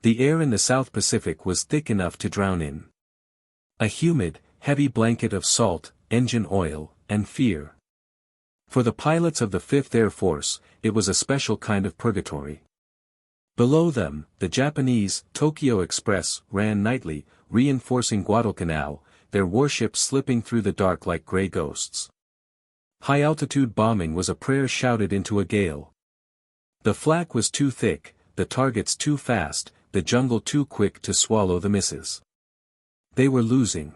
The air in the South Pacific was thick enough to drown in a humid, heavy blanket of salt, engine oil, and fear. For the pilots of the 5th Air Force, it was a special kind of purgatory. Below them, the Japanese Tokyo Express ran nightly, reinforcing Guadalcanal, their warships slipping through the dark like gray ghosts. High-altitude bombing was a prayer shouted into a gale. The flak was too thick, the targets too fast, the jungle too quick to swallow the misses. They were losing.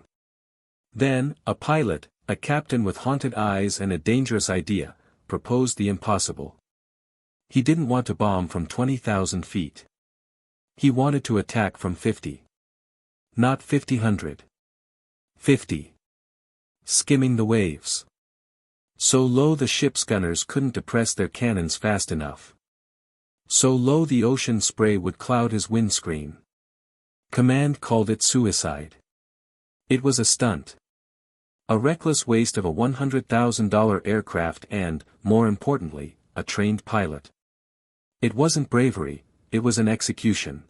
Then, a pilot, a captain with haunted eyes and a dangerous idea, proposed the impossible. He didn't want to bomb from 20,000 feet. He wanted to attack from 50. Not 50. 50. Skimming the waves. So low the ship's gunners couldn't depress their cannons fast enough. So low the ocean spray would cloud his windscreen. Command called it suicide. It was a stunt. A reckless waste of a $100,000 aircraft and, more importantly, a trained pilot. It wasn't bravery, it was an execution.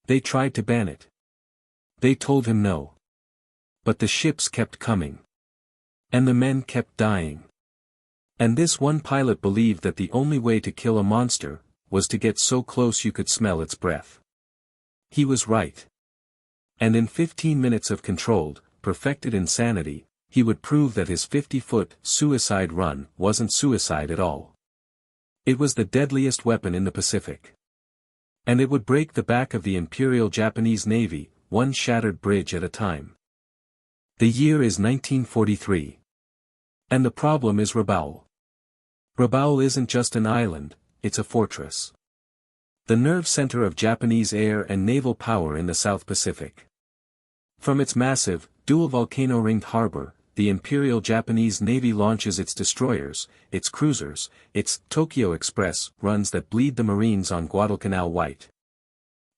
They tried to ban it. They told him no. But the ships kept coming. And the men kept dying. And this one pilot believed that the only way to kill a monster was to get so close you could smell its breath. He was right. And in 15 minutes of controlled, perfected insanity, he would prove that his 50-foot suicide run wasn't suicide at all. It was the deadliest weapon in the Pacific. And it would break the back of the Imperial Japanese Navy, one shattered bridge at a time. The year is 1943. And the problem is Rabaul. Rabaul isn't just an island, it's a fortress. The nerve center of Japanese air and naval power in the South Pacific. From its massive, dual volcano-ringed harbor, the Imperial Japanese Navy launches its destroyers, its cruisers, its Tokyo Express runs that bleed the Marines on Guadalcanal white.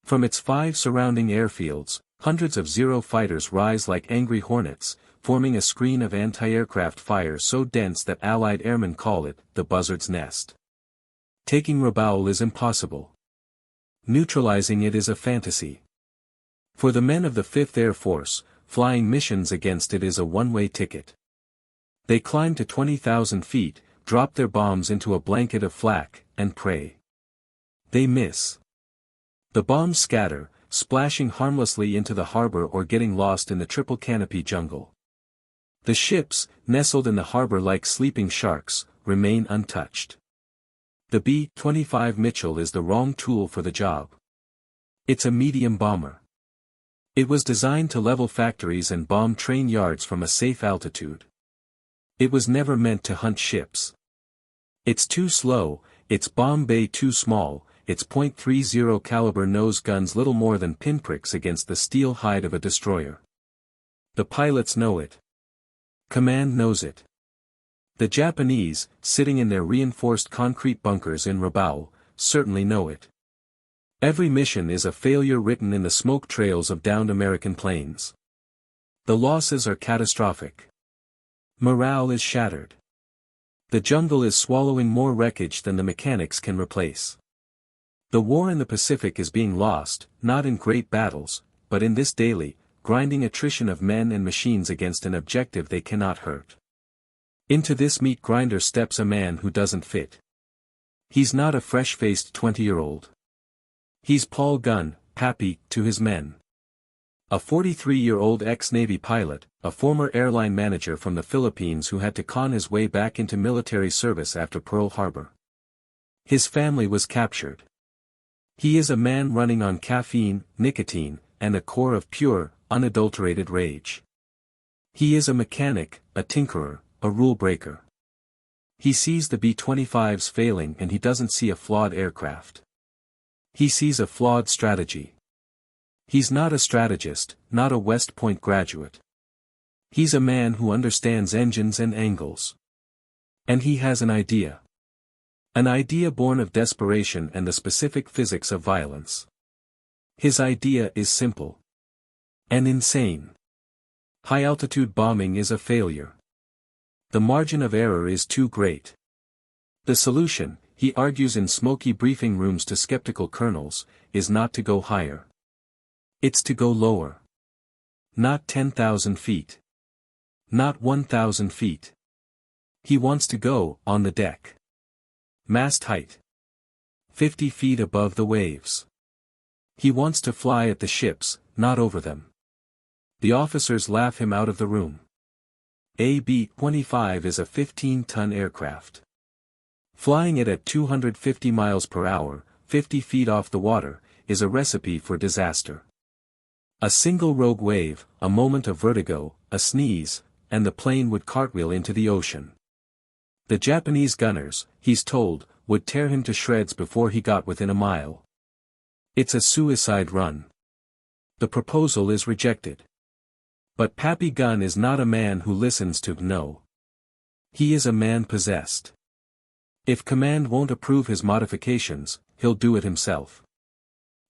From its 5 surrounding airfields, hundreds of Zero fighters rise like angry hornets, forming a screen of anti-aircraft fire so dense that Allied airmen call it the buzzard's nest. Taking Rabaul is impossible. Neutralizing it is a fantasy. For the men of the 5th Air Force, flying missions against it is a one-way ticket. They climb to 20,000 feet, drop their bombs into a blanket of flak, and pray. They miss. The bombs scatter, splashing harmlessly into the harbor or getting lost in the triple canopy jungle. The ships, nestled in the harbor like sleeping sharks, remain untouched. The B-25 Mitchell is the wrong tool for the job. It's a medium bomber. It was designed to level factories and bomb train yards from a safe altitude. It was never meant to hunt ships. It's too slow, its bomb bay too small, its .30 caliber nose guns little more than pinpricks against the steel hide of a destroyer. The pilots know it. Command knows it. The Japanese, sitting in their reinforced concrete bunkers in Rabaul, certainly know it. Every mission is a failure written in the smoke trails of downed American planes. The losses are catastrophic. Morale is shattered. The jungle is swallowing more wreckage than the mechanics can replace. The war in the Pacific is being lost, not in great battles, but in this daily, grinding attrition of men and machines against an objective they cannot hurt. Into this meat grinder steps a man who doesn't fit. He's not a fresh-faced 20-year-old. He's Paul Gunn, Pappy, to his men. A 43-year-old ex-Navy pilot, a former airline manager from the Philippines who had to con his way back into military service after Pearl Harbor. His family was captured. He is a man running on caffeine, nicotine, and a core of pure, unadulterated rage. He is a mechanic, a tinkerer, a rule breaker. He sees the B-25s failing and he doesn't see a flawed aircraft. He sees a flawed strategy. He's not a strategist, not a West Point graduate. He's a man who understands engines and angles. And he has an idea. An idea born of desperation and the specific physics of violence. His idea is simple. And insane. High-altitude bombing is a failure. The margin of error is too great. The solution, he argues in smoky briefing rooms to skeptical colonels, is not to go higher. It's to go lower. Not 10,000 feet. Not 1,000 feet. He wants to go on the deck. Mast height. 50 feet above the waves. He wants to fly at the ships, not over them. The officers laugh him out of the room. AB-25 is a 15-ton aircraft. Flying it at 250 miles per hour, 50 feet off the water, is a recipe for disaster. A single rogue wave, a moment of vertigo, a sneeze, and the plane would cartwheel into the ocean. The Japanese gunners, he's told, would tear him to shreds before he got within a mile. It's a suicide run. The proposal is rejected. But Pappy Gunn is not a man who listens to no. He is a man possessed. If command won't approve his modifications, he'll do it himself.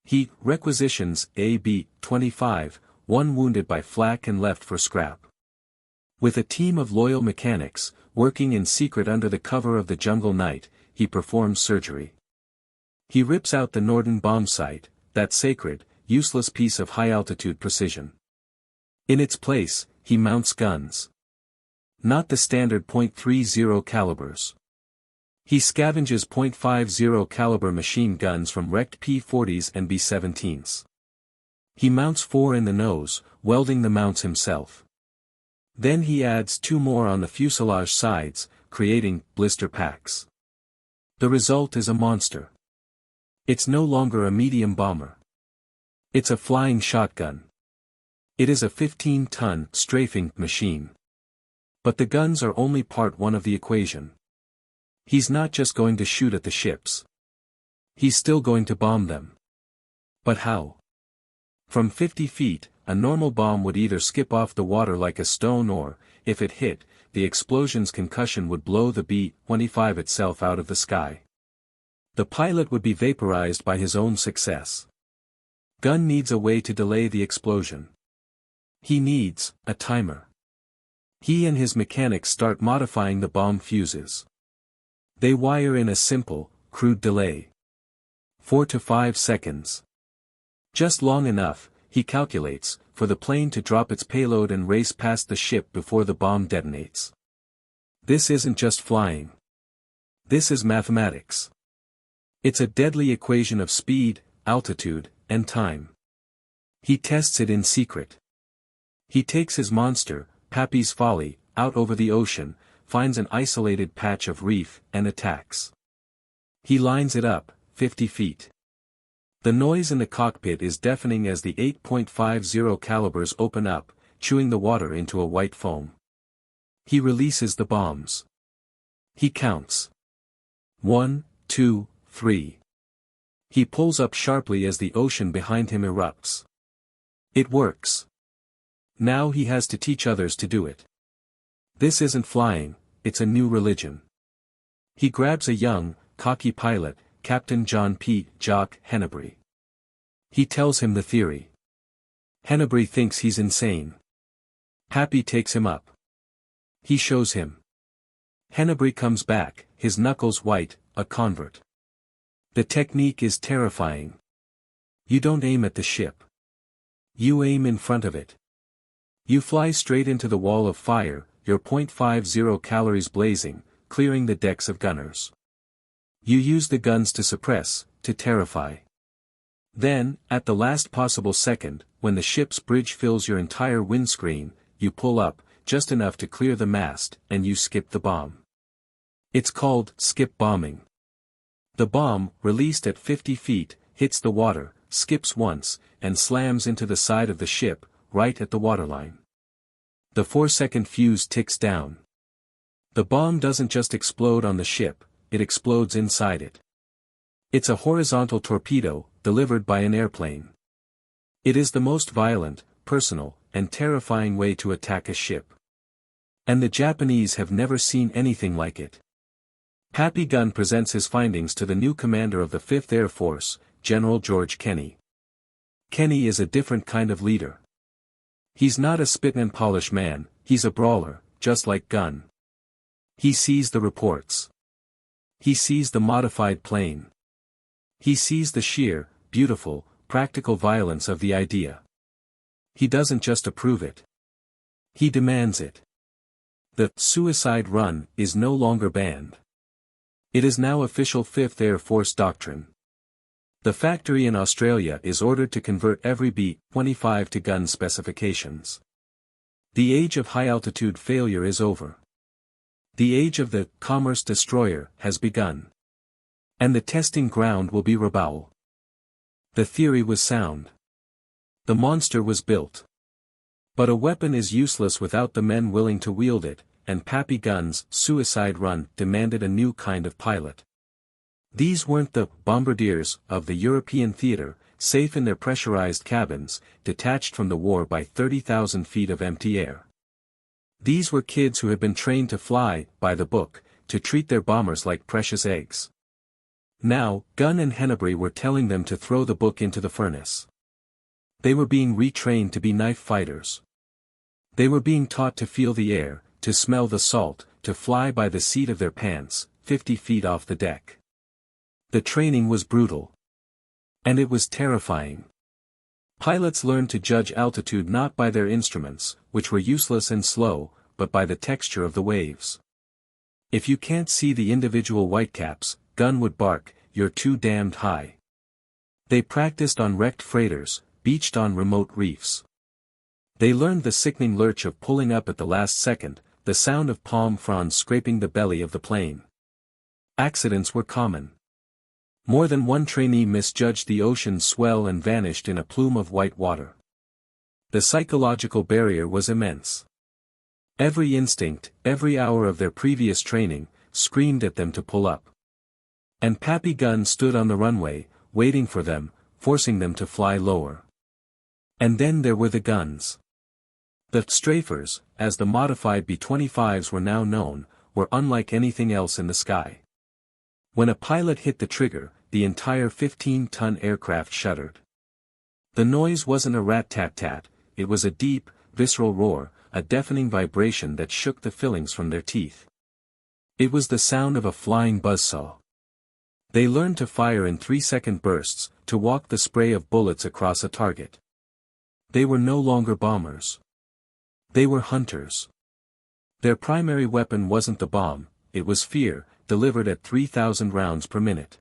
He requisitions AB-25, one wounded by flak and left for scrap. With a team of loyal mechanics, working in secret under the cover of the jungle night, he performs surgery. He rips out the Norden bomb sight, that sacred, useless piece of high-altitude precision. In its place, he mounts guns. Not the standard .30 calibers. He scavenges .50 caliber machine guns from wrecked P-40s and B-17s. He mounts 4 in the nose, welding the mounts himself. Then he adds 2 more on the fuselage sides, creating blister packs. The result is a monster. It's no longer a medium bomber. It's a flying shotgun. It is a 15-ton strafing machine. But the guns are only part one of the equation. He's not just going to shoot at the ships. He's still going to bomb them. But how? From 50 feet, a normal bomb would either skip off the water like a stone or, if it hit, the explosion's concussion would blow the B-25 itself out of the sky. The pilot would be vaporized by his own success. Gunn needs a way to delay the explosion. He needs a timer. He and his mechanics start modifying the bomb fuses. They wire in a simple, crude delay. 4 to 5 seconds. Just long enough, he calculates, for the plane to drop its payload and race past the ship before the bomb detonates. This isn't just flying. This is mathematics. It's a deadly equation of speed, altitude, and time. He tests it in secret. He takes his monster, Pappy's Folly, out over the ocean, finds an isolated patch of reef, and attacks. He lines it up, 50 feet. The noise in the cockpit is deafening as the 8.50 calibers open up, chewing the water into a white foam. He releases the bombs. He counts. 1, 2, 3. He pulls up sharply as the ocean behind him erupts. It works. Now he has to teach others to do it. This isn't flying, it's a new religion. He grabs a young, cocky pilot, Captain John P. Jock Hennebrey. He tells him the theory. Hennebrey thinks he's insane. Pappy takes him up. He shows him. Hennebrey comes back, his knuckles white, a convert. The technique is terrifying. You don't aim at the ship. You aim in front of it. You fly straight into the wall of fire, your .50 calories blazing, clearing the decks of gunners. You use the guns to suppress, to terrify. Then, at the last possible second, when the ship's bridge fills your entire windscreen, you pull up, just enough to clear the mast, and you skip the bomb. It's called skip bombing. The bomb, released at 50 feet, hits the water, skips once, and slams into the side of the ship, right at the waterline. The 4-second fuse ticks down. The bomb doesn't just explode on the ship, it explodes inside it. It's a horizontal torpedo, delivered by an airplane. It is the most violent, personal, and terrifying way to attack a ship. And the Japanese have never seen anything like it. Pappy Gunn presents his findings to the new commander of the 5th Air Force, General George Kenney. Kenney is a different kind of leader. He's not a spit and polish man, he's a brawler, just like Gunn. He sees the reports. He sees the modified plane. He sees the sheer, beautiful, practical violence of the idea. He doesn't just approve it. He demands it. The suicide run is no longer banned. It is now official 5th Air Force doctrine. The factory in Australia is ordered to convert every B-25 to Gunn specifications. The age of high-altitude failure is over. The age of the commerce destroyer has begun. And the testing ground will be Rabaul. The theory was sound. The monster was built. But a weapon is useless without the men willing to wield it, and Pappy Gunn's suicide run demanded a new kind of pilot. These weren't the bombardiers of the European theater, safe in their pressurized cabins, detached from the war by 30,000 feet of empty air. These were kids who had been trained to fly, by the book, to treat their bombers like precious eggs. Now, Gunn and Hennebury were telling them to throw the book into the furnace. They were being retrained to be knife fighters. They were being taught to feel the air, to smell the salt, to fly by the seat of their pants, 50 feet off the deck. The training was brutal. And it was terrifying. Pilots learned to judge altitude not by their instruments, which were useless and slow, but by the texture of the waves. If you can't see the individual whitecaps, Gunn would bark, "You're too damned high." They practiced on wrecked freighters, beached on remote reefs. They learned the sickening lurch of pulling up at the last second, the sound of palm fronds scraping the belly of the plane. Accidents were common. More than one trainee misjudged the ocean's swell and vanished in a plume of white water. The psychological barrier was immense. Every instinct, every hour of their previous training, screamed at them to pull up. And Pappy Gunn stood on the runway, waiting for them, forcing them to fly lower. And then there were the guns. The strafers, as the modified B-25s were now known, were unlike anything else in the sky. When a pilot hit the trigger, the entire 15-ton aircraft shuddered. The noise wasn't a rat-tat-tat, it was a deep, visceral roar, a deafening vibration that shook the fillings from their teeth. It was the sound of a flying buzzsaw. They learned to fire in 3-second bursts, to walk the spray of bullets across a target. They were no longer bombers. They were hunters. Their primary weapon wasn't the bomb, it was fear, delivered at 3,000 rounds per minute.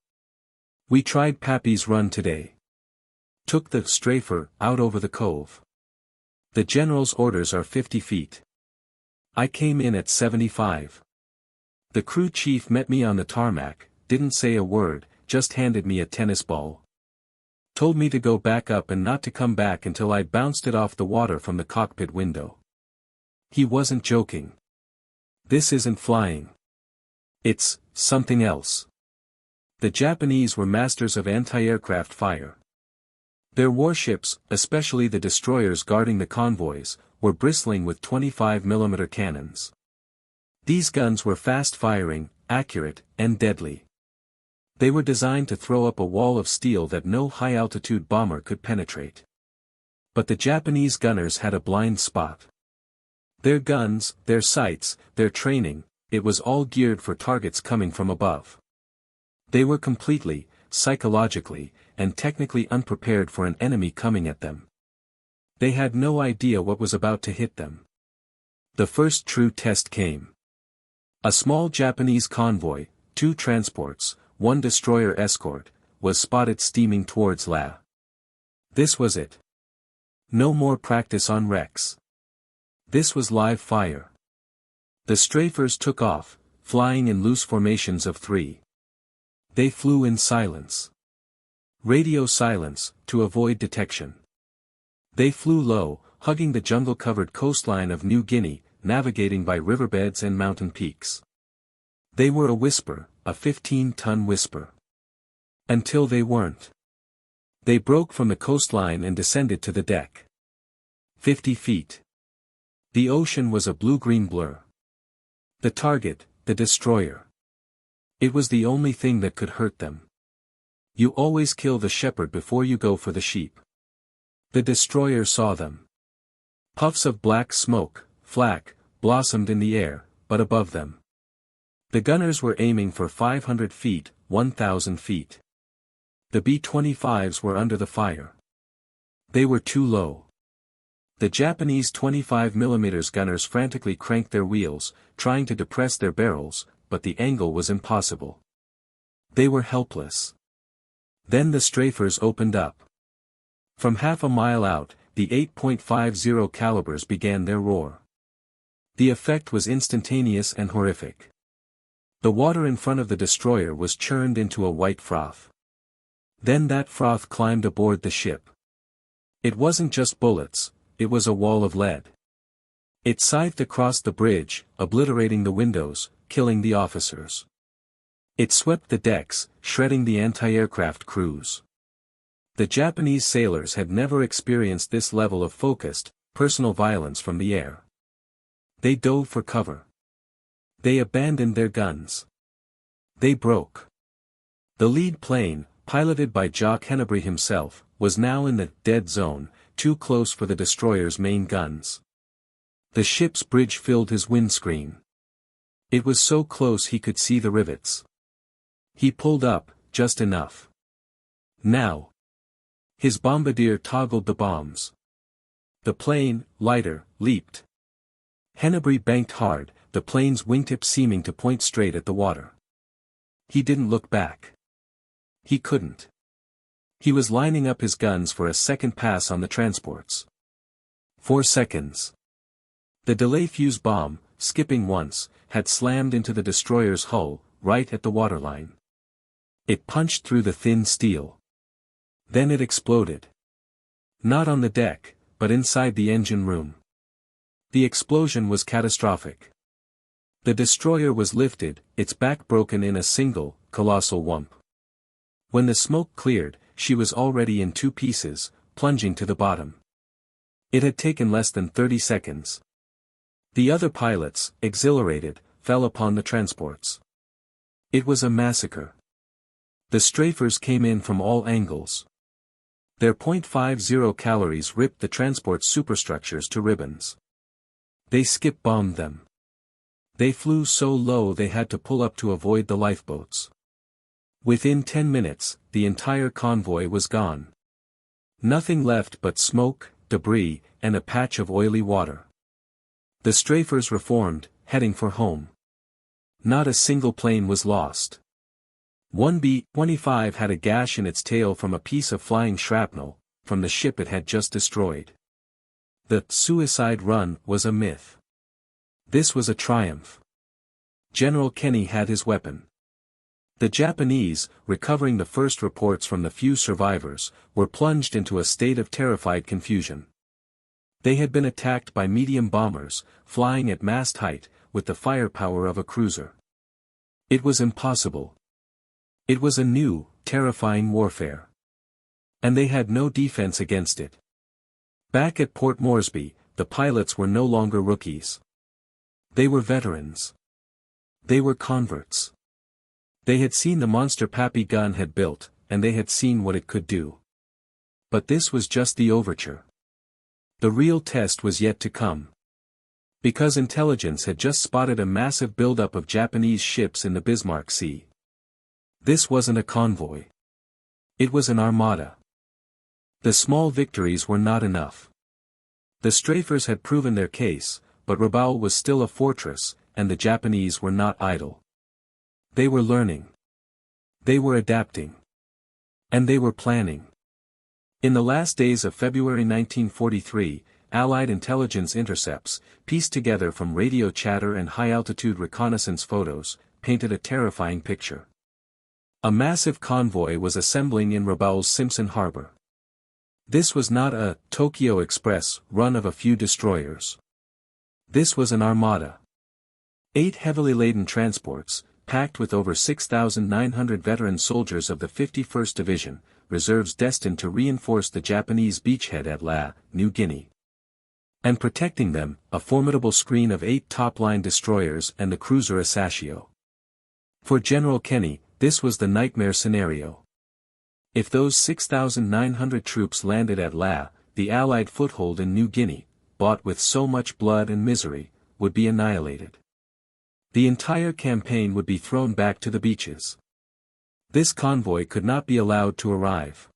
We tried Pappy's run today. Took the strafer out over the cove. The general's orders are 50 feet. I came in at 75. The crew chief met me on the tarmac, didn't say a word, just handed me a tennis ball. Told me to go back up and not to come back until I'd bounced it off the water from the cockpit window. He wasn't joking. This isn't flying. It's something else. The Japanese were masters of anti-aircraft fire. Their warships, especially the destroyers guarding the convoys, were bristling with 25mm cannons. These guns were fast-firing, accurate, and deadly. They were designed to throw up a wall of steel that no high-altitude bomber could penetrate. But the Japanese gunners had a blind spot. Their guns, their sights, their training, it was all geared for targets coming from above. They were completely, psychologically, and technically unprepared for an enemy coming at them. They had no idea what was about to hit them. The first true test came. A small Japanese convoy, 2 transports, 1 destroyer escort, was spotted steaming towards La. This was it. No more practice on wrecks. This was live fire. The strafers took off, flying in loose formations of 3. They flew in silence. Radio silence, to avoid detection. They flew low, hugging the jungle-covered coastline of New Guinea, navigating by riverbeds and mountain peaks. They were a whisper, a 15-ton whisper. Until they weren't. They broke from the coastline and descended to the deck. 50 feet. The ocean was a blue-green blur. The target, the destroyer. It was the only thing that could hurt them. You always kill the shepherd before you go for the sheep. The destroyer saw them. Puffs of black smoke, flak, blossomed in the air, but above them. The gunners were aiming for 500 feet, 1,000 feet. The B-25s were under the fire. They were too low. The Japanese 25mm gunners frantically cranked their wheels, trying to depress their barrels, but the angle was impossible. They were helpless. Then the strafers opened up. From half a mile out, the 8.50 calibers began their roar. The effect was instantaneous and horrific. The water in front of the destroyer was churned into a white froth. Then that froth climbed aboard the ship. It wasn't just bullets, it was a wall of lead. It scythed across the bridge, obliterating the windows, killing the officers. It swept the decks, shredding the anti-aircraft crews. The Japanese sailors had never experienced this level of focused, personal violence from the air. They dove for cover. They abandoned their guns. They broke. The lead plane, piloted by Jock Hennebrey himself, was now in the dead zone, too close for the destroyer's main guns. The ship's bridge filled his windscreen. It was so close he could see the rivets. He pulled up, just enough. Now. His bombardier toggled the bombs. The plane, lighter, leaped. Hennebrey banked hard, the plane's wingtip seeming to point straight at the water. He didn't look back. He couldn't. He was lining up his guns for a second pass on the transports. 4 seconds. The delay fuse bomb, skipping once, had slammed into the destroyer's hull, right at the waterline. It punched through the thin steel. Then it exploded. Not on the deck, but inside the engine room. The explosion was catastrophic. The destroyer was lifted, its back broken in a single, colossal whump. When the smoke cleared, she was already in 2 pieces, plunging to the bottom. It had taken less than 30 seconds. The other pilots, exhilarated, fell upon the transports. It was a massacre. The strafers came in from all angles. Their .50 calories ripped the transport superstructures to ribbons. They skip-bombed them. They flew so low they had to pull up to avoid the lifeboats. Within 10 minutes, the entire convoy was gone. Nothing left but smoke, debris, and a patch of oily water. The strafers reformed, heading for home. Not a single plane was lost. One B-25 had a gash in its tail from a piece of flying shrapnel, from the ship it had just destroyed. The suicide run was a myth. This was a triumph. General Kenny had his weapon. The Japanese, recovering the first reports from the few survivors, were plunged into a state of terrified confusion. They had been attacked by medium bombers, flying at mast height, with the firepower of a cruiser. It was impossible. It was a new, terrifying warfare. And they had no defense against it. Back at Port Moresby, the pilots were no longer rookies. They were veterans. They were converts. They had seen the monster Pappy Gunn had built, and they had seen what it could do. But this was just the overture. The real test was yet to come. Because intelligence had just spotted a massive buildup of Japanese ships in the Bismarck Sea. This wasn't a convoy. It was an armada. The small victories were not enough. The strafers had proven their case, but Rabaul was still a fortress, and the Japanese were not idle. They were learning. They were adapting. And they were planning. In the last days of February 1943, Allied intelligence intercepts, pieced together from radio chatter and high-altitude reconnaissance photos, painted a terrifying picture. A massive convoy was assembling in Rabaul's Simpson Harbor. This was not a Tokyo Express run of a few destroyers. This was an armada. 8 heavily laden transports, packed with over 6,900 veteran soldiers of the 51st Division, reserves destined to reinforce the Japanese beachhead at La, New Guinea. And protecting them, a formidable screen of 8 top-line destroyers and the cruiser Asashio. For General Kenny, this was the nightmare scenario. If those 6,900 troops landed at La, the Allied foothold in New Guinea, bought with so much blood and misery, would be annihilated. The entire campaign would be thrown back to the beaches. This convoy could not be allowed to arrive.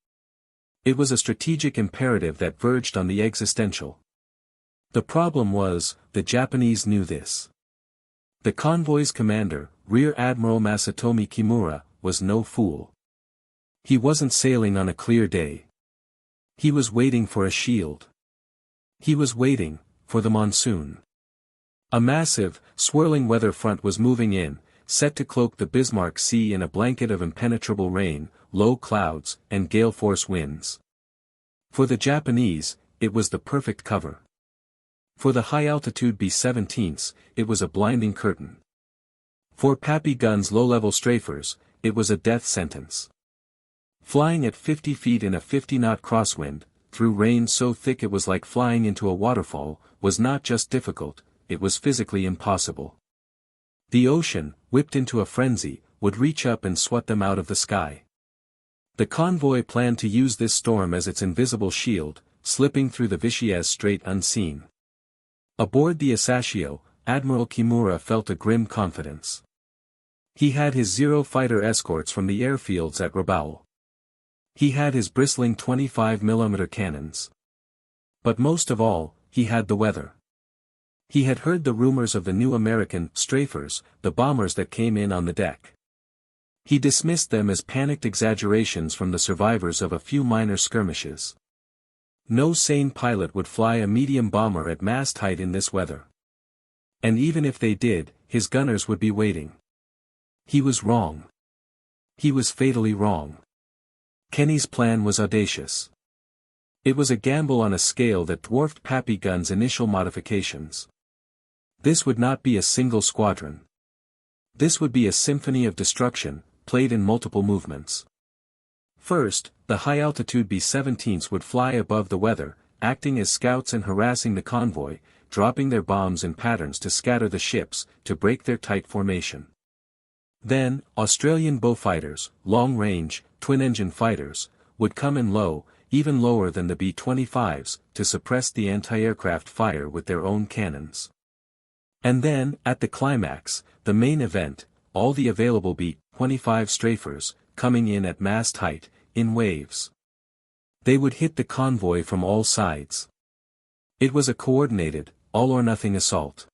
It was a strategic imperative that verged on the existential. The problem was, the Japanese knew this. The convoy's commander, Rear Admiral Masatomi Kimura, was no fool. He wasn't sailing on a clear day. He was waiting for a shield. He was waiting for the monsoon. A massive, swirling weather front was moving in, set to cloak the Bismarck Sea in a blanket of impenetrable rain, low clouds, and gale-force winds. For the Japanese, it was the perfect cover. For the high-altitude B-17s, it was a blinding curtain. For Pappy Gunn's low-level strafers, it was a death sentence. Flying at 50 feet in a 50-knot crosswind, through rain so thick it was like flying into a waterfall, was not just difficult, it was physically impossible. The ocean, whipped into a frenzy, would reach up and swat them out of the sky. The convoy planned to use this storm as its invisible shield, slipping through the Vitiaz Strait unseen. Aboard the Asashio, Admiral Kimura felt a grim confidence. He had his Zero fighter escorts from the airfields at Rabaul. He had his bristling 25mm cannons. But most of all, he had the weather. He had heard the rumors of the new American strafers, the bombers that came in on the deck. He dismissed them as panicked exaggerations from the survivors of a few minor skirmishes. No sane pilot would fly a medium bomber at mast height in this weather. And even if they did, his gunners would be waiting. He was wrong. He was fatally wrong. Kenny's plan was audacious. It was a gamble on a scale that dwarfed Pappy Gunn's initial modifications. This would not be a single squadron. This would be a symphony of destruction, played in multiple movements. First, the high-altitude B-17s would fly above the weather, acting as scouts and harassing the convoy, dropping their bombs in patterns to scatter the ships, to break their tight formation. Then, Australian Beaufighters, long-range, twin-engine fighters, would come in low, even lower than the B-25s, to suppress the anti-aircraft fire with their own cannons. And then, at the climax, the main event, all the available B-25 strafers, coming in at mast height, in waves. They would hit the convoy from all sides. It was a coordinated, all-or-nothing assault.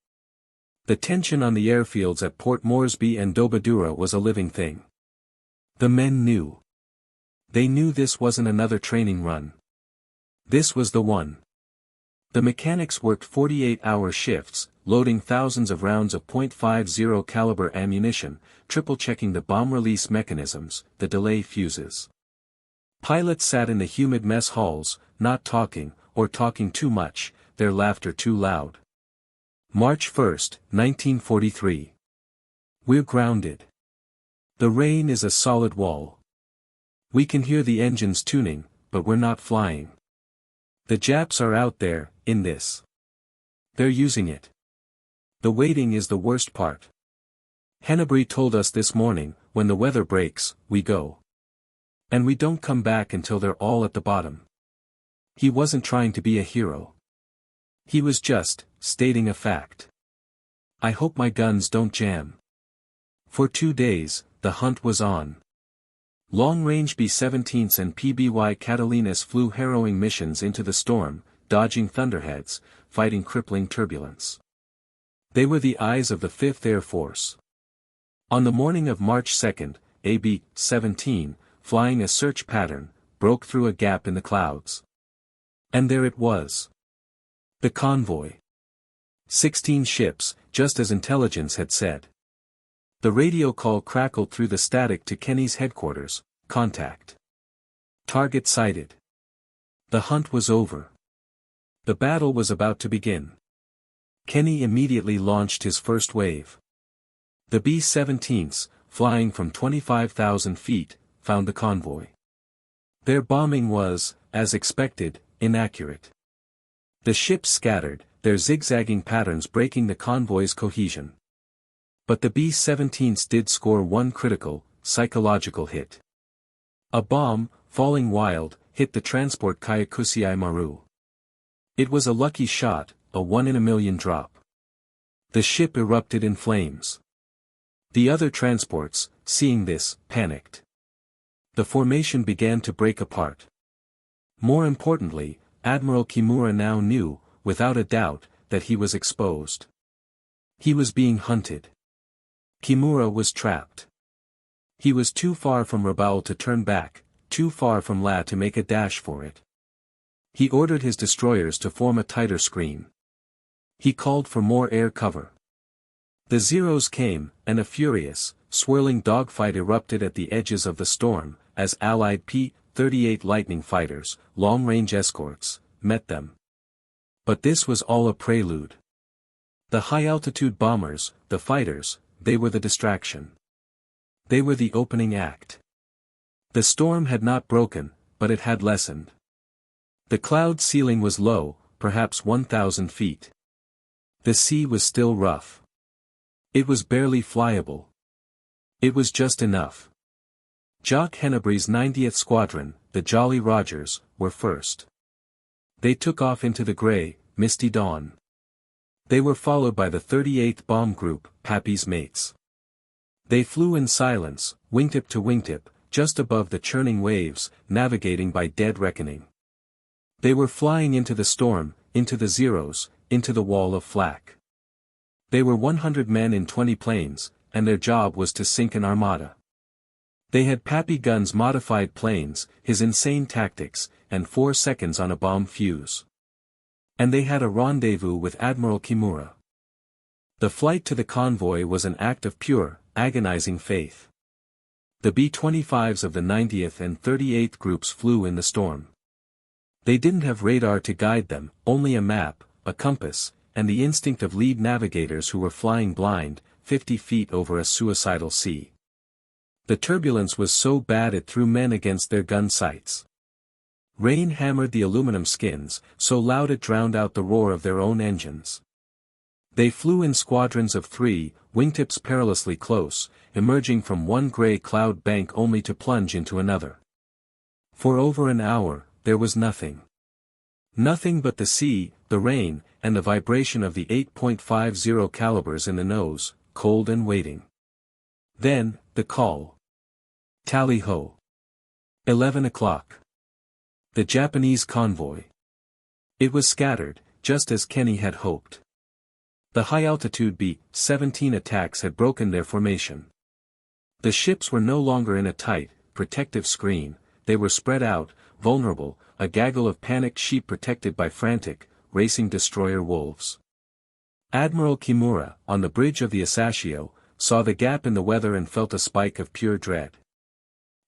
The tension on the airfields at Port Moresby and Dobadura was a living thing. The men knew. They knew this wasn't another training run. This was the one. The mechanics worked 48-hour shifts, loading thousands of rounds of .50 caliber ammunition, triple-checking the bomb release mechanisms, the delay fuses. Pilots sat in the humid mess halls, not talking, or talking too much, their laughter too loud. March 1, 1943. We're grounded. The rain is a solid wall. We can hear the engines tuning, but we're not flying. The Japs are out there, in this. They're using it. The waiting is the worst part. Hennebrey told us this morning, when the weather breaks, we go. And we don't come back until they're all at the bottom. He wasn't trying to be a hero. He was just, stating a fact. I hope my guns don't jam. For 2 days, the hunt was on. Long-range B-17s and PBY Catalinas flew harrowing missions into the storm, dodging thunderheads, fighting crippling turbulence. They were the eyes of the 5th Air Force. On the morning of March 2, a B-17, flying a search pattern, broke through a gap in the clouds. And there it was. The convoy. 16 ships, just as intelligence had said. The radio call crackled through the static to Kenny's headquarters, contact. Target sighted. The hunt was over. The battle was about to begin. Kenny immediately launched his first wave. The B-17s, flying from 25,000 feet, found the convoy. Their bombing was, as expected, inaccurate. The ships scattered, their zigzagging patterns breaking the convoy's cohesion. But the B-17s did score one critical, psychological hit. A bomb, falling wild, hit the transport Kyakusei Maru. It was a lucky shot, a 1 in a million drop. The ship erupted in flames. The other transports, seeing this, panicked. The formation began to break apart. More importantly, Admiral Kimura now knew, without a doubt, that he was exposed. He was being hunted. Kimura was trapped. He was too far from Rabaul to turn back, too far from La to make a dash for it. He ordered his destroyers to form a tighter screen. He called for more air cover. The Zeros came, and a furious, swirling dogfight erupted at the edges of the storm, as Allied P-38 Lightning fighters, long-range escorts, met them. But this was all a prelude. The high-altitude bombers, the fighters, they were the distraction. They were the opening act. The storm had not broken, but it had lessened. The cloud ceiling was low, perhaps 1,000 feet. The sea was still rough. It was barely flyable. It was just enough. Jock Hennebrey's 90th Squadron, the Jolly Rogers, were first. They took off into the grey, misty dawn. They were followed by the 38th Bomb Group, Pappy's mates. They flew in silence, wingtip to wingtip, just above the churning waves, navigating by dead reckoning. They were flying into the storm, into the Zeros, into the wall of flak. They were 100 men in 20 planes, and their job was to sink an armada. They had Pappy Gunn's modified planes, his insane tactics, and 4 seconds on a bomb fuse. And they had a rendezvous with Admiral Kimura. The flight to the convoy was an act of pure, agonizing faith. The B-25s of the 90th and 38th groups flew in the storm. They didn't have radar to guide them, only a map, a compass, and the instinct of lead navigators who were flying blind, 50 feet over a suicidal sea. The turbulence was so bad it threw men against their gun sights. Rain hammered the aluminum skins, so loud it drowned out the roar of their own engines. They flew in squadrons of 3, wingtips perilously close, emerging from one grey cloud bank only to plunge into another. For over an hour, there was nothing. Nothing but the sea, the rain, and the vibration of the 8.50 calibers in the nose, cold and waiting. Then, the call. Tally-ho. 11 o'clock. The Japanese convoy. It was scattered, just as Kenny had hoped. The high-altitude B-17 attacks had broken their formation. The ships were no longer in a tight, protective screen, they were spread out, vulnerable, a gaggle of panicked sheep protected by frantic, racing destroyer wolves. Admiral Kimura, on the bridge of the Asashio, saw the gap in the weather and felt a spike of pure dread.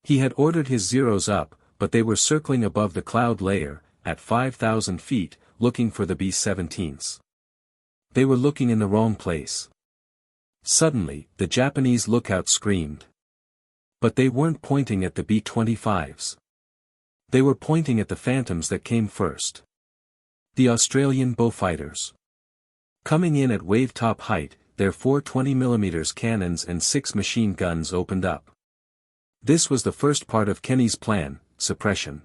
He had ordered his Zeros up, but they were circling above the cloud layer, at 5,000 feet, looking for the B-17s. They were looking in the wrong place. Suddenly, the Japanese lookout screamed. But they weren't pointing at the B-25s. They were pointing at the phantoms that came first. The Australian Beaufighters. Coming in at wave-top height, their 4 20mm cannons and 6 machine guns opened up. This was the first part of Kenny's plan, suppression.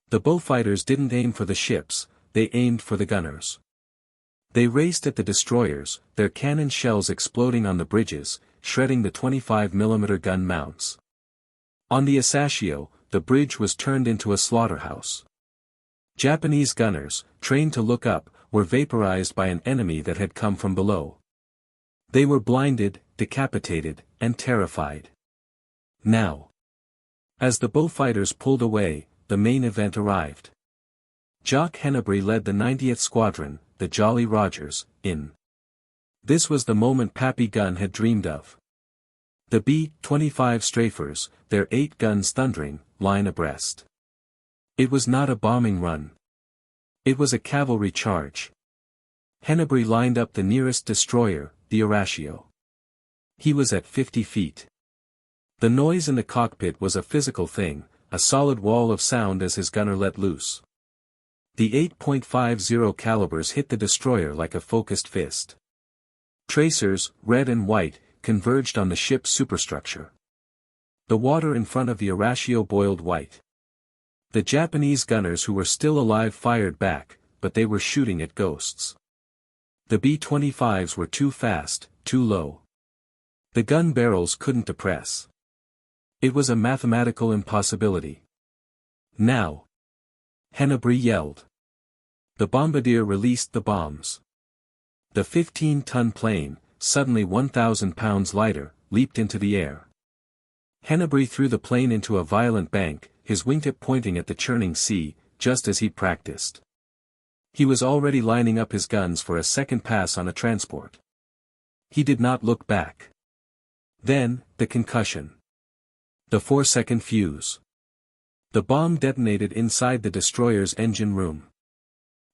The Beaufighters didn't aim for the ships, they aimed for the gunners. They raced at the destroyers, their cannon shells exploding on the bridges, shredding the 25mm gun mounts. On the Asashio, the bridge was turned into a slaughterhouse. Japanese gunners, trained to look up, were vaporized by an enemy that had come from below. They were blinded, decapitated, and terrified. Now. As the Beaufighters pulled away, the main event arrived. Jock Hennebrey led the 90th Squadron, the Jolly Rogers, in. This was the moment Pappy Gunn had dreamed of. The B-25 strafers, their 8 guns thundering, line abreast. It was not a bombing run. It was a cavalry charge. Hennebrey lined up the nearest destroyer, the Arashio. He was at 50 feet. The noise in the cockpit was a physical thing, a solid wall of sound as his gunner let loose. The 8.50 calibers hit the destroyer like a focused fist. Tracers, red and white, converged on the ship's superstructure. The water in front of the Arashio boiled white. The Japanese gunners who were still alive fired back, but they were shooting at ghosts. The B-25s were too fast, too low. The gun barrels couldn't depress. It was a mathematical impossibility. Now! Hennebree yelled. The bombardier released the bombs. The 15-ton plane, suddenly 1,000 pounds lighter, leaped into the air. Hennebree threw the plane into a violent bank, his wingtip pointing at the churning sea, just as he'd practiced. He was already lining up his guns for a second pass on a transport. He did not look back. Then, the concussion. The 4-second fuse. The bomb detonated inside the destroyer's engine room.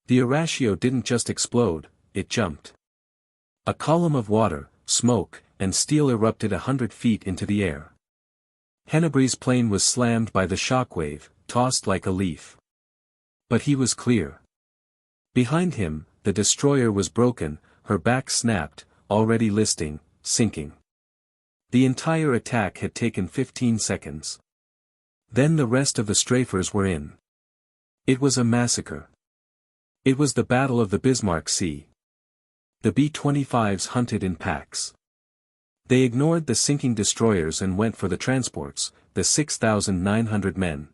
The Horatio didn't just explode, it jumped. A column of water, smoke, and steel erupted 100 feet into the air. Hennebree's plane was slammed by the shockwave, tossed like a leaf. But he was clear. Behind him, the destroyer was broken, her back snapped, already listing, sinking. The entire attack had taken 15 seconds. Then the rest of the strafers were in. It was a massacre. It was the Battle of the Bismarck Sea. The B-25s hunted in packs. They ignored the sinking destroyers and went for the transports, the 6,900 men.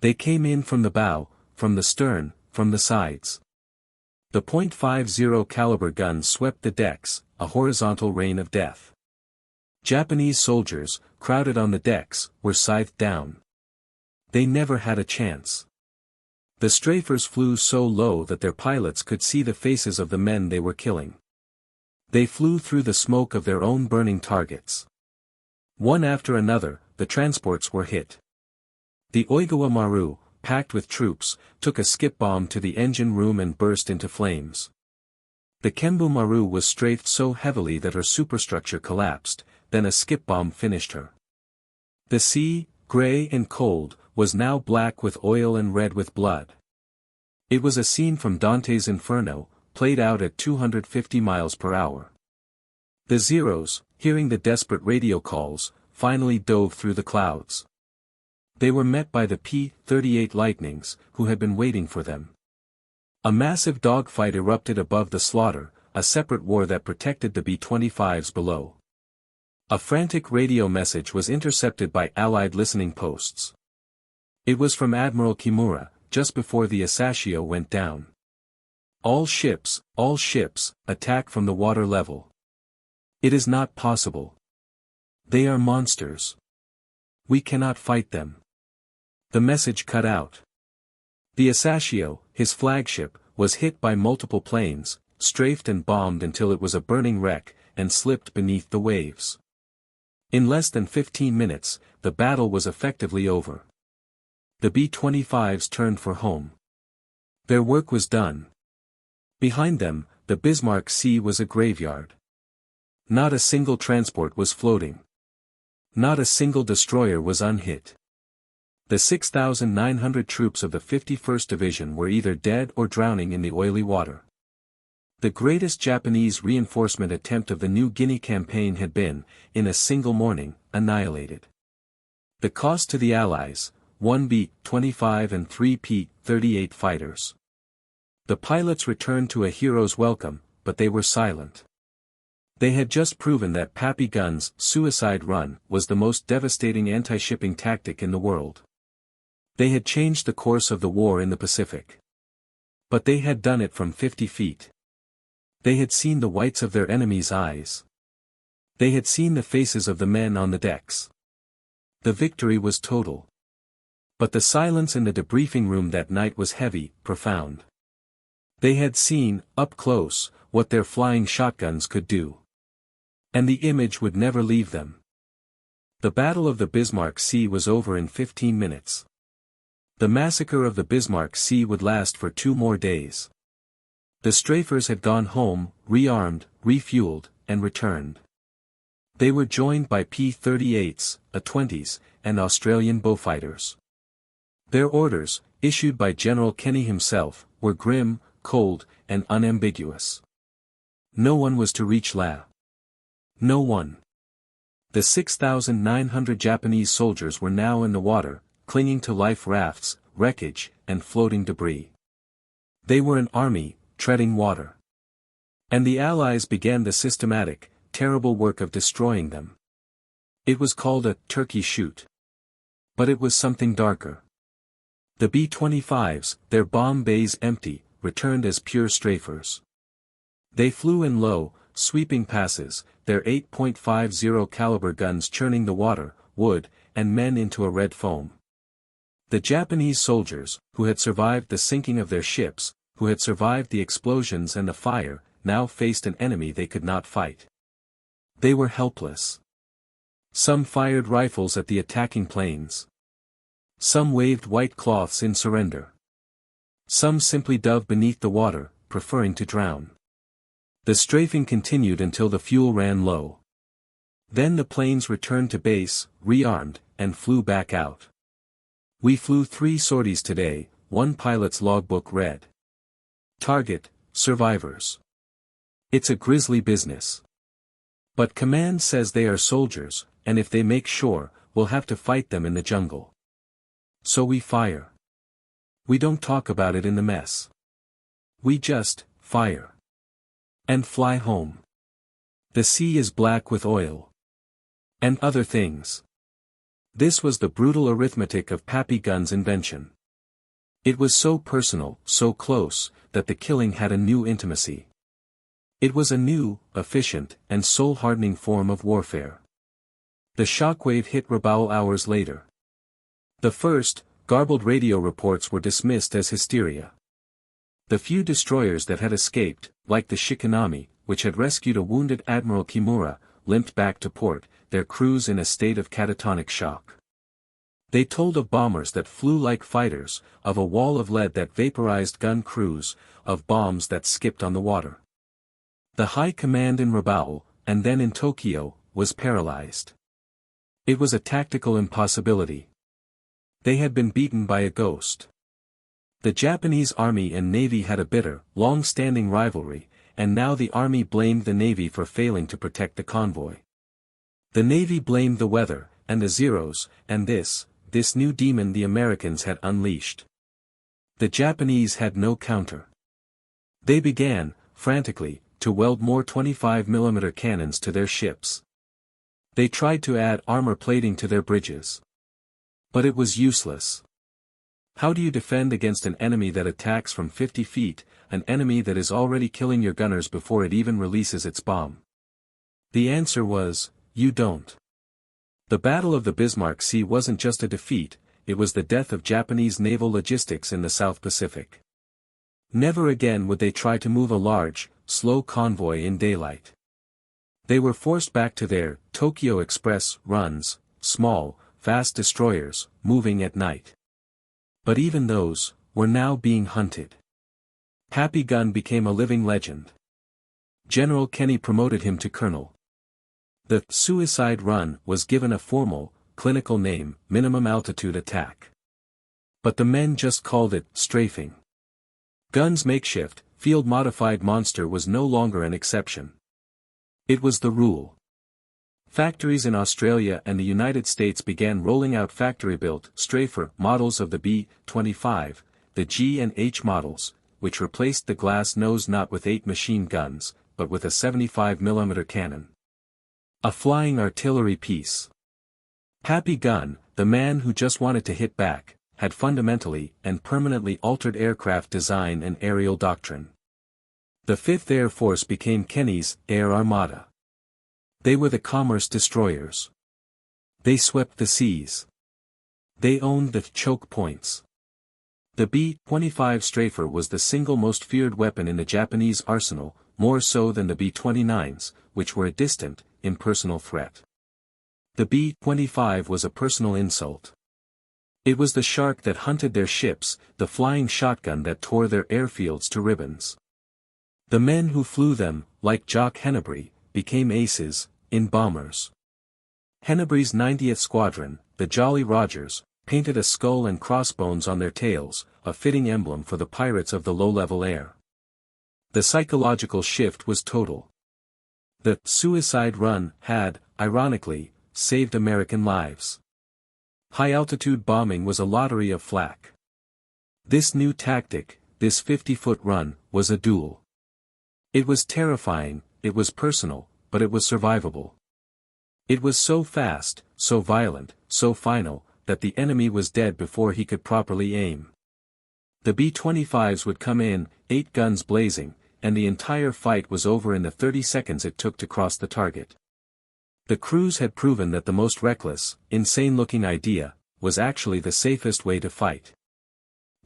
They came in from the bow, from the stern, from the sides. The .50 caliber guns swept the decks, a horizontal rain of death. Japanese soldiers, crowded on the decks, were scythed down. They never had a chance. The strafers flew so low that their pilots could see the faces of the men they were killing. They flew through the smoke of their own burning targets. One after another, the transports were hit. The Oigawa Maru, packed with troops, took a skip bomb to the engine room and burst into flames. The Kembu Maru was strafed so heavily that her superstructure collapsed, then a skip bomb finished her. The sea, gray and cold, was now black with oil and red with blood. It was a scene from Dante's Inferno, played out at 250 miles per hour. The Zeros, hearing the desperate radio calls, finally dove through the clouds. They were met by the P-38 Lightnings, who had been waiting for them. A massive dogfight erupted above the slaughter, a separate war that protected the B-25s below. A frantic radio message was intercepted by Allied listening posts. It was from Admiral Kimura, just before the Asashio went down. All ships, attack from the water level. It is not possible. They are monsters. We cannot fight them. The message cut out. The Asashio, his flagship, was hit by multiple planes, strafed and bombed until it was a burning wreck, and slipped beneath the waves. In less than 15 minutes, the battle was effectively over. The B-25s turned for home. Their work was done. Behind them, the Bismarck Sea was a graveyard. Not a single transport was floating. Not a single destroyer was unhit. The 6,900 troops of the 51st Division were either dead or drowning in the oily water. The greatest Japanese reinforcement attempt of the New Guinea campaign had been, in a single morning, annihilated. The cost to the Allies, 1 B-25 and 3 P-38 fighters. The pilots returned to a hero's welcome, but they were silent. They had just proven that Pappy Gunn's suicide run was the most devastating anti-shipping tactic in the world. They had changed the course of the war in the Pacific. But they had done it from 50 feet. They had seen the whites of their enemies' eyes. They had seen the faces of the men on the decks. The victory was total. But the silence in the debriefing room that night was heavy, profound. They had seen, up close, what their flying shotguns could do. And the image would never leave them. The Battle of the Bismarck Sea was over in 15 minutes. The massacre of the Bismarck Sea would last for 2 more days. The strafers had gone home, rearmed, refueled, and returned. They were joined by P-38s, A-20s, and Australian Beaufighters. Their orders, issued by General Kenny himself, were grim, cold, and unambiguous. No one was to reach La. No one. The 6,900 Japanese soldiers were now in the water, clinging to life rafts, wreckage, and floating debris. They were an army, treading water. And the Allies began the systematic, terrible work of destroying them. It was called a turkey shoot. But it was something darker. The B-25s, their bomb bays empty, returned as pure strafers. They flew in low, sweeping passes, their 8.50 caliber guns churning the water, wood, and men into a red foam. The Japanese soldiers, who had survived the sinking of their ships, who had survived the explosions and the fire, now faced an enemy they could not fight. They were helpless. Some fired rifles at the attacking planes. Some waved white cloths in surrender. Some simply dove beneath the water, preferring to drown. The strafing continued until the fuel ran low. Then the planes returned to base, rearmed, and flew back out. "We flew 3 sorties today," one pilot's logbook read. Target, survivors. It's a grisly business. But command says they are soldiers, and if they make shore, we'll have to fight them in the jungle. So we fire. We don't talk about it in the mess. We just fire. And fly home. The sea is black with oil. And other things. This was the brutal arithmetic of Pappy Gunn's invention. It was so personal, so close, that the killing had a new intimacy. It was a new, efficient, and soul-hardening form of warfare. The shockwave hit Rabaul hours later. The first, garbled radio reports were dismissed as hysteria. The few destroyers that had escaped, like the Shikanami, which had rescued a wounded Admiral Kimura, limped back to port, their crews in a state of catatonic shock. They told of bombers that flew like fighters, of a wall of lead that vaporized gun crews, of bombs that skipped on the water. The high command in Rabaul, and then in Tokyo, was paralyzed. It was a tactical impossibility. They had been beaten by a ghost. The Japanese Army and Navy had a bitter, long-standing rivalry, and now the Army blamed the Navy for failing to protect the convoy. The Navy blamed the weather, and the Zeros, and this new demon the Americans had unleashed. The Japanese had no counter. They began, frantically, to weld more 25mm cannons to their ships. They tried to add armor plating to their bridges. But it was useless. How do you defend against an enemy that attacks from 50 feet, an enemy that is already killing your gunners before it even releases its bomb? The answer was, you don't. The Battle of the Bismarck Sea wasn't just a defeat, it was the death of Japanese naval logistics in the South Pacific. Never again would they try to move a large, slow convoy in daylight. They were forced back to their Tokyo Express runs, small, fast destroyers, moving at night. But even those were now being hunted. Pappy Gunn became a living legend. General Kenny promoted him to colonel. The suicide run was given a formal, clinical name, minimum altitude attack. But the men just called it strafing. Gunn's makeshift, field-modified monster was no longer an exception. It was the rule. Factories in Australia and the United States began rolling out factory-built, strafer models of the B-25, the G and H models, which replaced the glass nose not with 8 machine guns, but with a 75mm cannon. A flying artillery piece. Pappy Gunn, the man who just wanted to hit back, had fundamentally and permanently altered aircraft design and aerial doctrine. The 5th Air Force became Kenny's Air Armada. They were the commerce destroyers. They swept the seas. They owned the choke points. The B-25 strafer was the single most feared weapon in the Japanese arsenal, more so than the B-29s, which were a distant, impersonal threat. The B-25 was a personal insult. It was the shark that hunted their ships, the flying shotgun that tore their airfields to ribbons. The men who flew them, like Jock Hennebrey, became aces, in bombers. Hennebrey's 90th Squadron, the Jolly Rogers, painted a skull and crossbones on their tails, a fitting emblem for the pirates of the low-level air. The psychological shift was total. The suicide run had, ironically, saved American lives. High-altitude bombing was a lottery of flak. This new tactic, this 50-foot run, was a duel. It was terrifying, it was personal, but it was survivable. It was so fast, so violent, so final, that the enemy was dead before he could properly aim. The B-25s would come in, 8 guns blazing, and the entire fight was over in the 30 seconds it took to cross the target. The crews had proven that the most reckless, insane-looking idea, was actually the safest way to fight.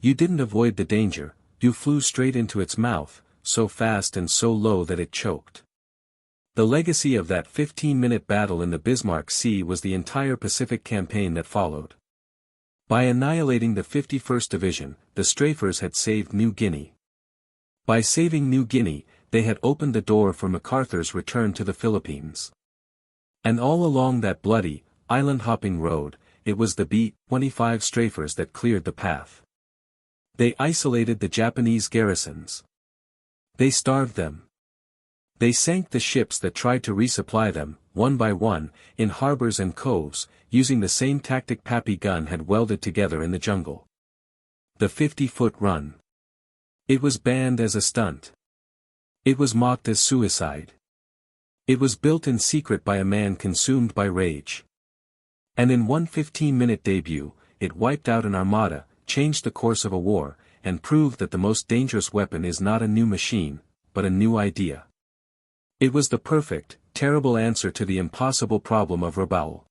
You didn't avoid the danger, you flew straight into its mouth, so fast and so low that it choked. The legacy of that 15-minute battle in the Bismarck Sea was the entire Pacific campaign that followed. By annihilating the 51st Division, the strafers had saved New Guinea. By saving New Guinea, they had opened the door for MacArthur's return to the Philippines. And all along that bloody, island-hopping road, it was the B-25 strafers that cleared the path. They isolated the Japanese garrisons. They starved them. They sank the ships that tried to resupply them, one by one, in harbors and coves, using the same tactic Pappy Gunn had welded together in the jungle. The 50-foot run. It was banned as a stunt. It was mocked as suicide. It was built in secret by a man consumed by rage. And in one 15-minute debut, it wiped out an armada, changed the course of a war, and proved that the most dangerous weapon is not a new machine, but a new idea. It was the perfect, terrible answer to the impossible problem of Rabaul.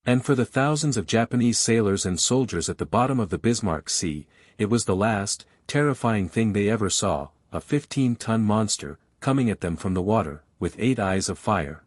And for the thousands of Japanese sailors and soldiers at the bottom of the Bismarck Sea, it was the last, terrifying thing they ever saw, a 15-ton monster, coming at them from the water, with 8 eyes of fire.